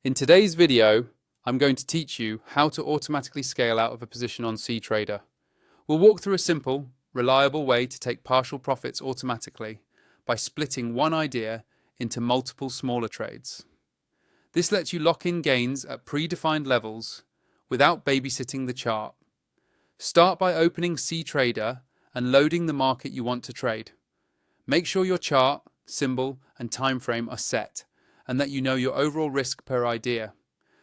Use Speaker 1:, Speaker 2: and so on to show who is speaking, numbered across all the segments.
Speaker 1: In today's video, I'm going to teach you how to automatically scale out of a position on Ctrader. We'll walk through a simple, reliable way to take partial profits automatically by splitting one idea into multiple smaller trades. This lets you lock in gains at predefined levels without babysitting the chart. Start by opening Ctrader and loading the market you want to trade. Make sure your chart, symbol, and time frame are set, and that you know your overall risk per idea.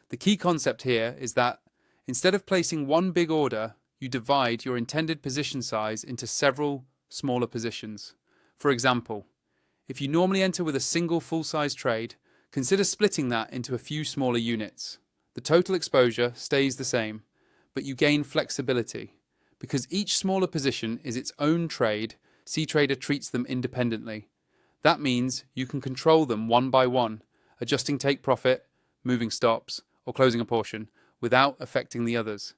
Speaker 1: The key concept here is that instead of placing one big order, you divide your intended position size into several smaller positions. For example, if you normally enter with a single full-size trade, consider splitting that into a few smaller units. The total exposure stays the same, but you gain flexibility. Because each smaller position is its own trade, Ctrader treats them independently. That means you can control them one by one, adjusting take profit, moving stops, or closing a portion without affecting the others.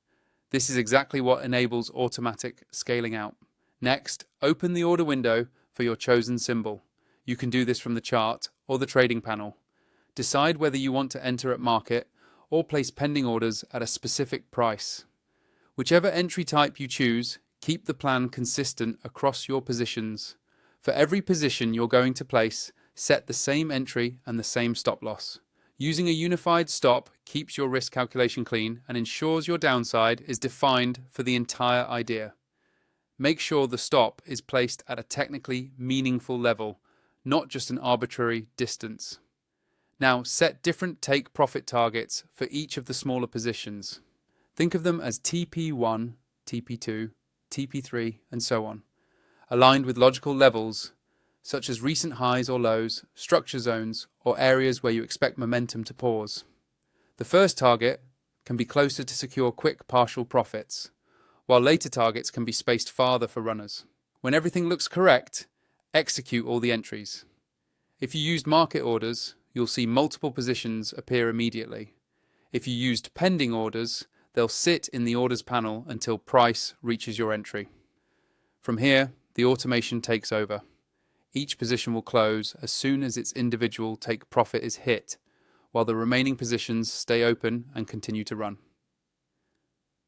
Speaker 1: This is exactly what enables automatic scaling out. Next, open the order window for your chosen symbol. You can do this from the chart or the trading panel. Decide whether you want to enter at market or place pending orders at a specific price. Whichever entry type you choose, keep the plan consistent across your positions. For every position you're going to place, set the same entry and the same stop loss. Using a unified stop keeps your risk calculation clean and ensures your downside is defined for the entire idea. Make sure the stop is placed at a technically meaningful level, not just an arbitrary distance. Now set different take profit targets for each of the smaller positions. Think of them as TP1, TP2, TP3, and so on, aligned with logical levels such as recent highs or lows, structure zones, or areas where you expect momentum to pause. The first target can be closer to secure quick partial profits, while later targets can be spaced farther for runners. When everything looks correct, execute all the entries. If you used market orders, you'll see multiple positions appear immediately. If you used pending orders, they'll sit in the orders panel until price reaches your entry. From here, the automation takes over. Each position will close as soon as its individual take profit is hit, while the remaining positions stay open and continue to run.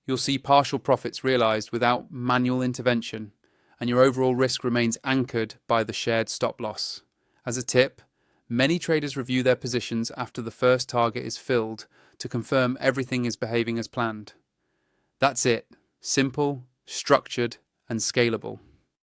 Speaker 1: You'll see partial profits realized without manual intervention, and your overall risk remains anchored by the shared stop loss. As a tip, many traders review their positions after the first target is filled to confirm everything is behaving as planned. That's it. Simple, structured, and scalable.